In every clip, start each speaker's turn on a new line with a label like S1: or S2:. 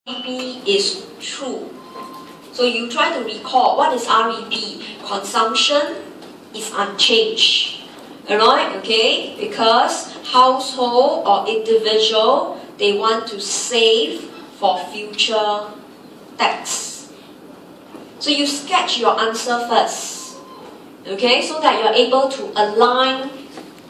S1: REP is true. So you try to recall what is REP. Consumption is unchanged. Alright, okay? Because household or individual, they want to save for future tax. So you sketch your answer first. Okay, so that you're able to align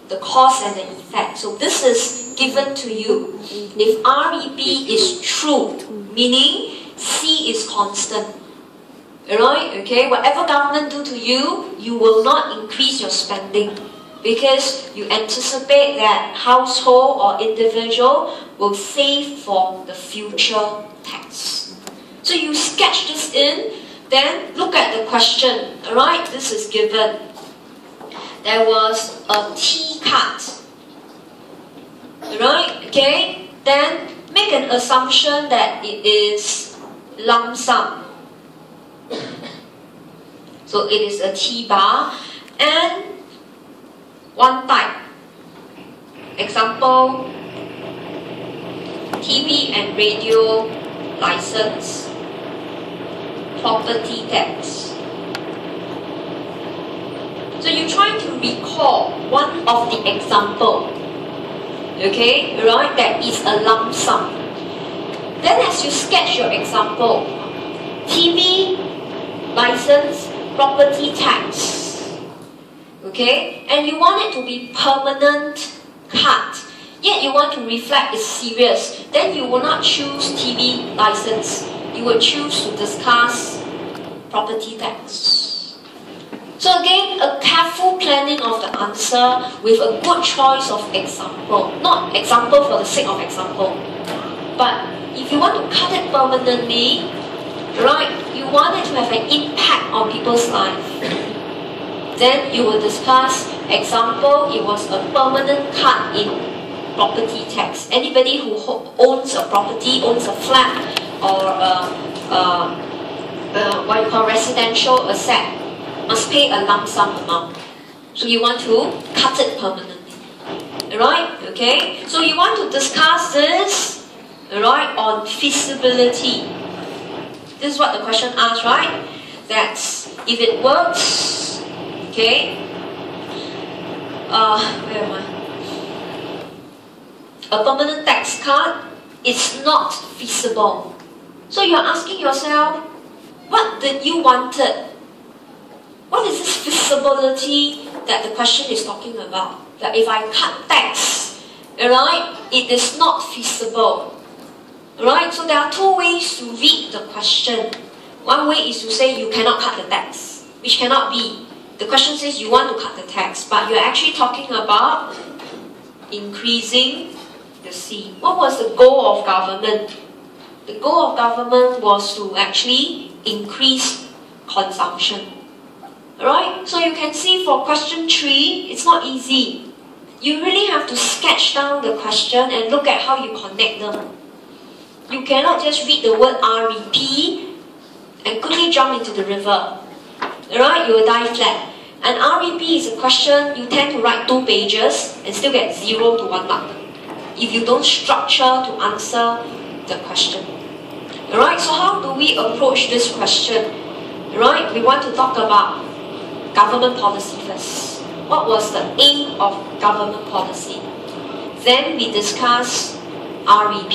S1: the cause and the effect. So this is given to you. If REP is true, meaning C is constant. Alright, okay, whatever government do to you, you will not increase your spending because you anticipate that household or individual will save for the future tax. So you sketch this in, then look at the question. Alright, this is given. There was a T card. Alright, okay, then make an assumption that it is lump sum. So it is a T bar and one type. Example, TV and radio license, property tax. So you try to recall one of the example, okay, right, that is a lump sum. Then as you sketch your example, TV, license, property tax, okay, and you want it to be permanent cut, yet you want to reflect it's serious, then you will not choose TV license, you will choose to discuss property tax. So again, a careful planning of the answer with a good choice of example. Not example for the sake of example. But if you want to cut it permanently, right, you want it to have an impact on people's life. Then you will discuss, example, it was a permanent cut in property tax. Anybody who owns a property, owns a flat, or what you call residential asset, must pay a lump sum amount. So you want to cut it permanently. Alright? Okay? So you want to discuss this, alright, on feasibility. This is what the question asks, right? That's if it works, okay? Where am I? A permanent tax cut is not feasible. So you're asking yourself, what did you wanted? What is this feasibility that the question is talking about? That if I cut tax, alright, it is not feasible. Alright, so there are two ways to read the question. One way is to say you cannot cut the tax, which cannot be. The question says you want to cut the tax, but you're actually talking about increasing the C. What was the goal of government? The goal of government was to actually increase consumption. Alright, so you can see for question 3, it's not easy. You really have to sketch down the question and look at how you connect them. You cannot just read the word REP and quickly jump into the river. Alright, you will die flat. And REP is a question you tend to write 2 pages and still get 0 to 1 mark if you don't structure to answer the question. Alright, so how do we approach this question? Alright, we want to talk about government policy first. What was the aim of government policy? Then we discuss REP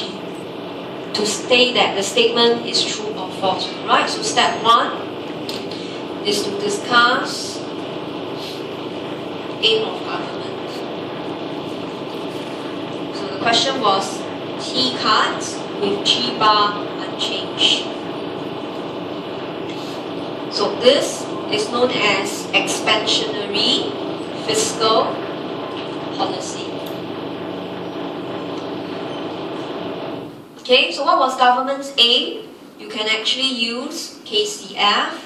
S1: to state that the statement is true or false. Right? So step 1 is to discuss aim of government. So the question was T cards with G bar unchanged. So this is known as expansionary fiscal policy. Okay, so what was government's aim? You can actually use KCF.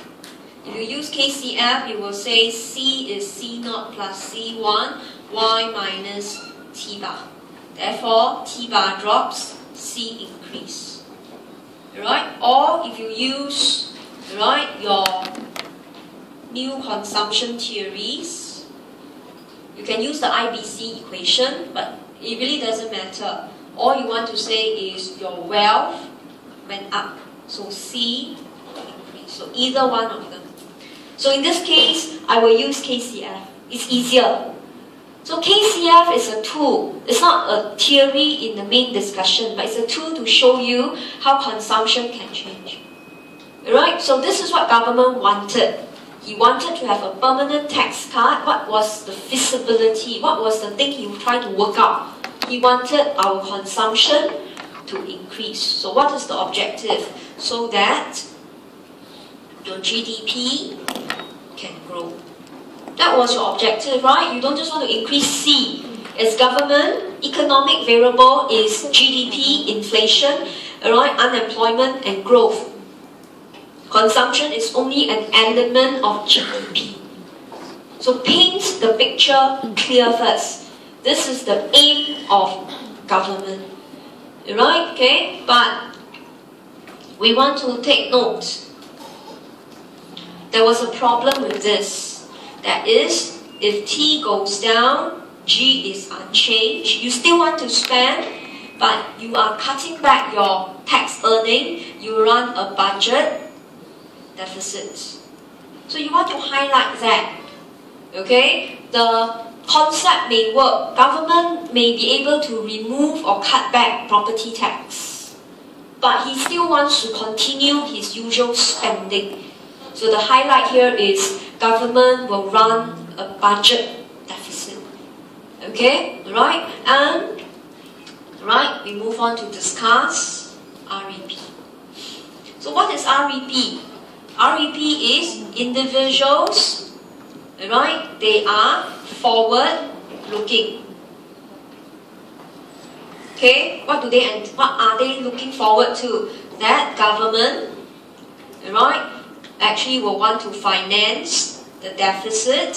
S1: If you use KCF, you will say C is C0 plus C1, Y minus T bar. Therefore, T bar drops, C increase. Alright? Or if you use, right, your new consumption theories, you can use the IBC equation, but it really doesn't matter. All you want to say is your wealth went up. So C increased. So either one of them. So in this case, I will use KCF. It's easier. So KCF is a tool. It's not a theory in the main discussion, but it's a tool to show you how consumption can change. Alright, so this is what government wanted. He wanted to have a permanent tax cut. What was the feasibility? What was the thing he was trying to work out? He wanted our consumption to increase. So what is the objective? So that your GDP can grow. That was your objective, right? You don't just want to increase C. As government, economic variable is GDP, inflation, right? Unemployment and growth. Consumption is only an element of GDP. So paint the picture clear first. This is the aim of government. Right? Okay? But we want to take note. There was a problem with this. That is, if T goes down, G is unchanged. You still want to spend, but you are cutting back your tax earning. You run a budget deficit. So you want to highlight that. Okay? The concept may work. Government may be able to remove or cut back property tax. But he still wants to continue his usual spending. So the highlight here is government will run a budget deficit. Okay? Right? And right, we move on to discuss REP. So what is REP? REP is individuals, right? They are forward looking. Okay? What are they looking forward to? That government, right, actually will want to finance the deficit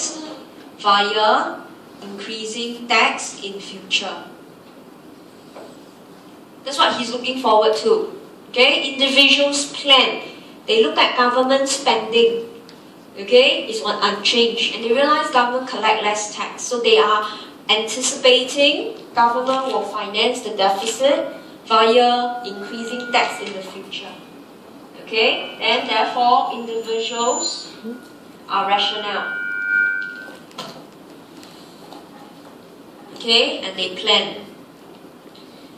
S1: via increasing tax in future. That's what he's looking forward to. Okay? Individuals plan. They look at government spending. Okay? It's unchanged. And they realize government collect less tax. So they are anticipating government will finance the deficit via increasing tax in the future. Okay? And therefore, individuals are rational. Okay? And they plan.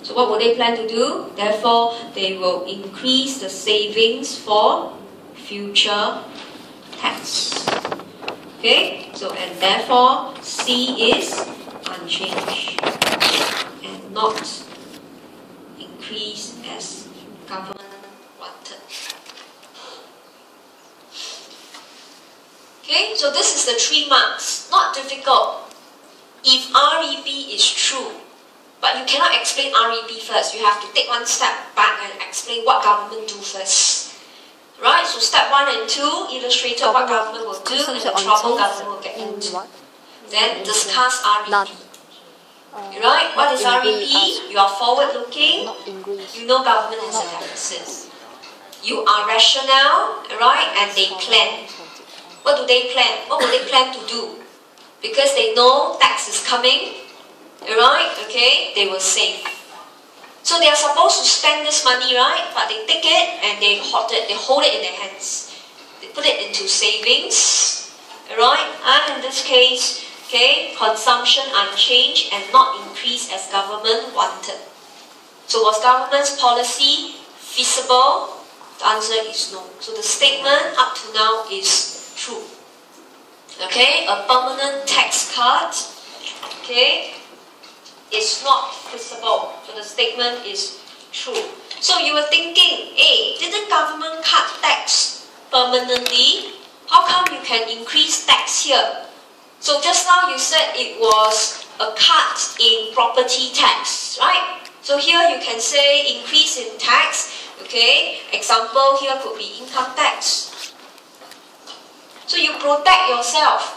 S1: So what will they plan to do? Therefore, they will increase the savings for future tax. Okay? So, and therefore, C is unchanged and not increase as government wanted. Okay? So this is the 3 marks. Not difficult. If REP is true, but you cannot explain REP first. You have to take one step back and explain what government do first. Right? So step 1 and 2 illustrated what government will do and the trouble government will get into. Then discuss REP. Right? What is REP? You are forward looking. You know government has a deficit. You are rational, right? And they plan. What do they plan? What will they plan to do? Because they know tax is coming. Right? Okay? They will save. So they are supposed to spend this money, right? But they take it and they hold it in their hands. They put it into savings. Right? And in this case, okay, consumption unchanged and not increased as government wanted. So was government's policy feasible? The answer is no. So the statement up to now is true. Okay? A permanent tax cut, okay, is not feasible. So the statement is true. So you were thinking, hey, didn't government cut tax permanently? How come you can increase tax here? So just now you said it was a cut in property tax, right? So here you can say increase in tax. Okay, example here could be income tax. So you protect yourself.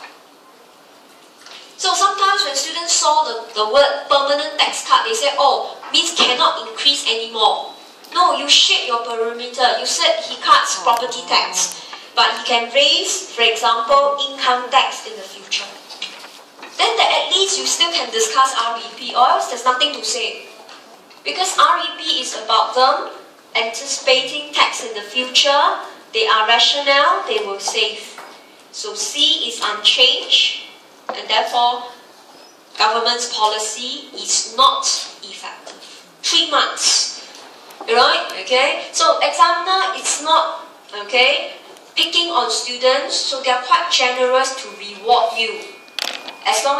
S1: So sometimes when students saw the word permanent tax cut, they say, oh, means cannot increase anymore. No, you shape your perimeter. You said he cuts property tax, but he can raise, for example, income tax in the future. Then at least you still can discuss REP, or else there's nothing to say. Because REP is about them anticipating tax in the future, they are rational, they will save. So C is unchanged, and therefore government's policy is not effective. 3 months. Right? Okay? So examiner is not, okay, picking on students, so they are quite generous to reward you. As long